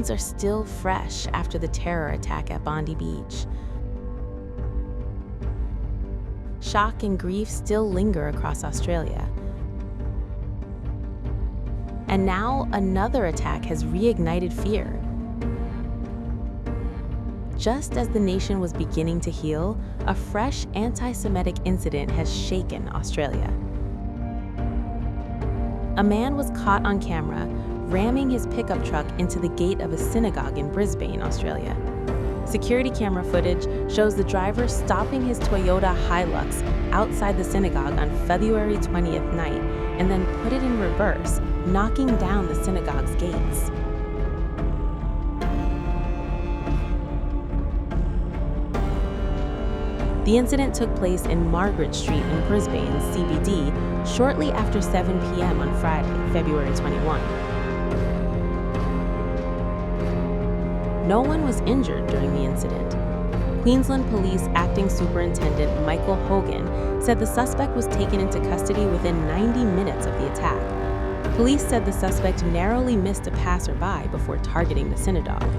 wounds are still fresh after the terror attack at Bondi Beach. Shock and grief still linger across Australia. And now another attack has reignited fear. Just as the nation was beginning to heal, a fresh anti-Semitic incident has shaken Australia. A man was caught on camera ramming his pickup truck into the gate of a synagogue in Brisbane, Australia. Security camera footage shows the driver stopping his Toyota Hilux outside the synagogue on February 20th night and then put it in reverse, knocking down the synagogue's gates. The incident took place in Margaret Street in Brisbane, CBD, shortly after 7 p.m. on Friday, February 21. No one was injured during the incident. Queensland Police Acting Superintendent Michael Hogan said the suspect was taken into custody within 90 minutes of the attack. Police said the suspect narrowly missed a passerby before targeting the synagogue.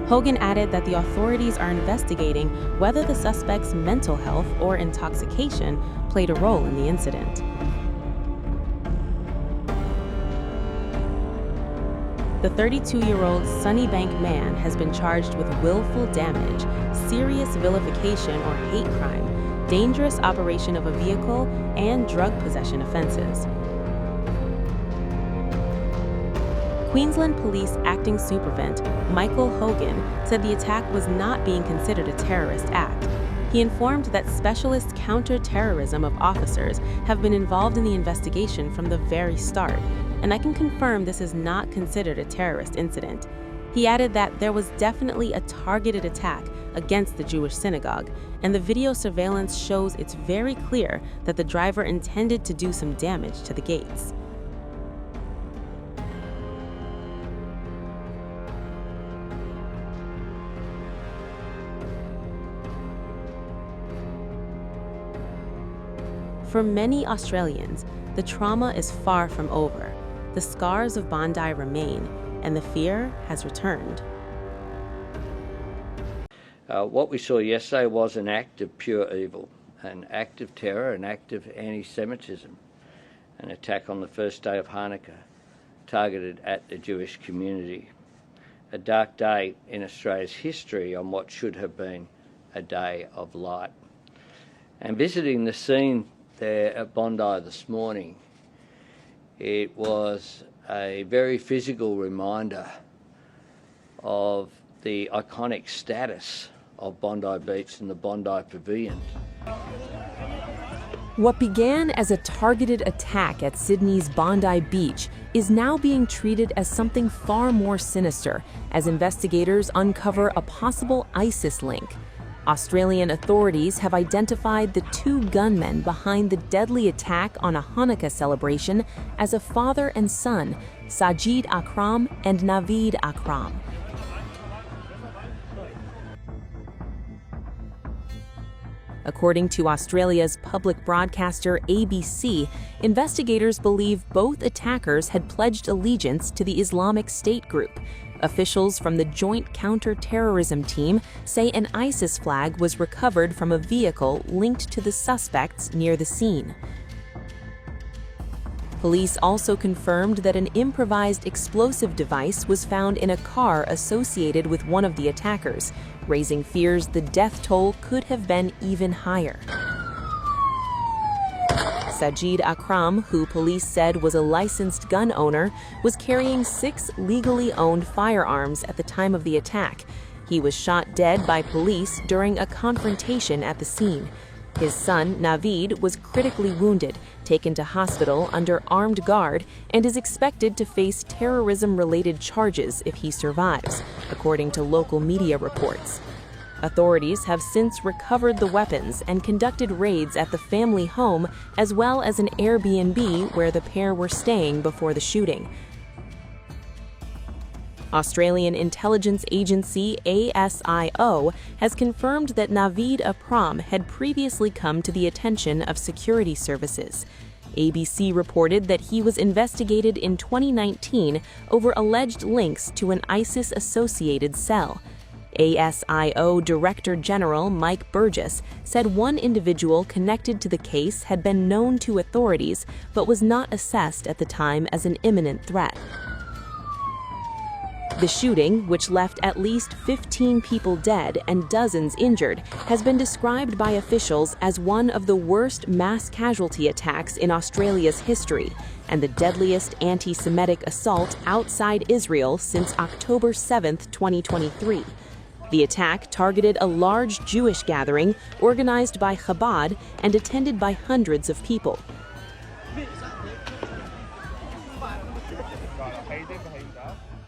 Hogan added that the authorities are investigating whether the suspect's mental health or intoxication played a role in the incident. The 32-year-old Sunnybank man has been charged with willful damage, serious vilification or hate crime, dangerous operation of a vehicle, and drug possession offenses. Queensland Police Acting Superintendent Michael Hogan said the attack was not being considered a terrorist act. He informed that specialist counter-terrorism of officers have been involved in the investigation from the very start, and I can confirm this is not considered a terrorist incident. He added that there was definitely a targeted attack against the Jewish synagogue, and the video surveillance shows it's very clear that the driver intended to do some damage to the gates. For many Australians, the trauma is far from over. The scars of Bondi remain, and the fear has returned. What we saw yesterday was an act of pure evil, an act of terror, an act of anti-Semitism, an attack on the first day of Hanukkah, targeted at the Jewish community. A dark day in Australia's history on what should have been a day of light. And visiting the scene there at Bondi this morning, it was a very physical reminder of the iconic status of Bondi Beach and the Bondi Pavilion. What began as a targeted attack at Sydney's Bondi Beach is now being treated as something far more sinister as investigators uncover a possible ISIS link. Australian authorities have identified the two gunmen behind the deadly attack on a Hanukkah celebration as a father and son, Sajid Akram and Naveed Akram. According to Australia's public broadcaster ABC, investigators believe both attackers had pledged allegiance to the Islamic State group. Officials from the Joint Counter-Terrorism Team say an ISIS flag was recovered from a vehicle linked to the suspects near the scene. Police also confirmed that an improvised explosive device was found in a car associated with one of the attackers, raising fears the death toll could have been even higher. Sajid Akram, who police said was a licensed gun owner, was carrying 6 legally owned firearms at the time of the attack. He was shot dead by police during a confrontation at the scene. His son, Naveed, was critically wounded, taken to hospital under armed guard, and is expected to face terrorism-related charges if he survives, according to local media reports. Authorities have since recovered the weapons and conducted raids at the family home as well as an Airbnb where the pair were staying before the shooting. Australian intelligence agency ASIO has confirmed that Naveed Akram had previously come to the attention of security services. ABC reported that he was investigated in 2019 over alleged links to an ISIS-associated cell. ASIO Director General Mike Burgess said one individual connected to the case had been known to authorities but was not assessed at the time as an imminent threat. The shooting, which left at least 15 people dead and dozens injured, has been described by officials as one of the worst mass casualty attacks in Australia's history and the deadliest anti-Semitic assault outside Israel since October 7, 2023. The attack targeted a large Jewish gathering organized by Chabad and attended by hundreds of people.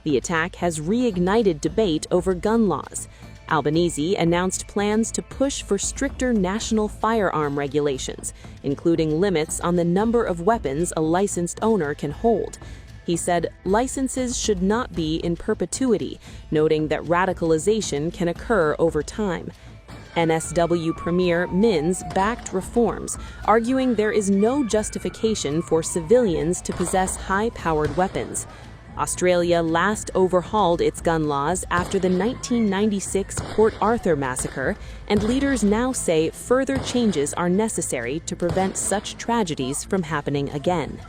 The attack has reignited debate over gun laws. Albanese announced plans to push for stricter national firearm regulations, including limits on the number of weapons a licensed owner can hold. He said licenses should not be in perpetuity, noting that radicalization can occur over time. NSW Premier Minns backed reforms, arguing there is no justification for civilians to possess high-powered weapons. Australia last overhauled its gun laws after the 1996 Port Arthur massacre, and leaders now say further changes are necessary to prevent such tragedies from happening again.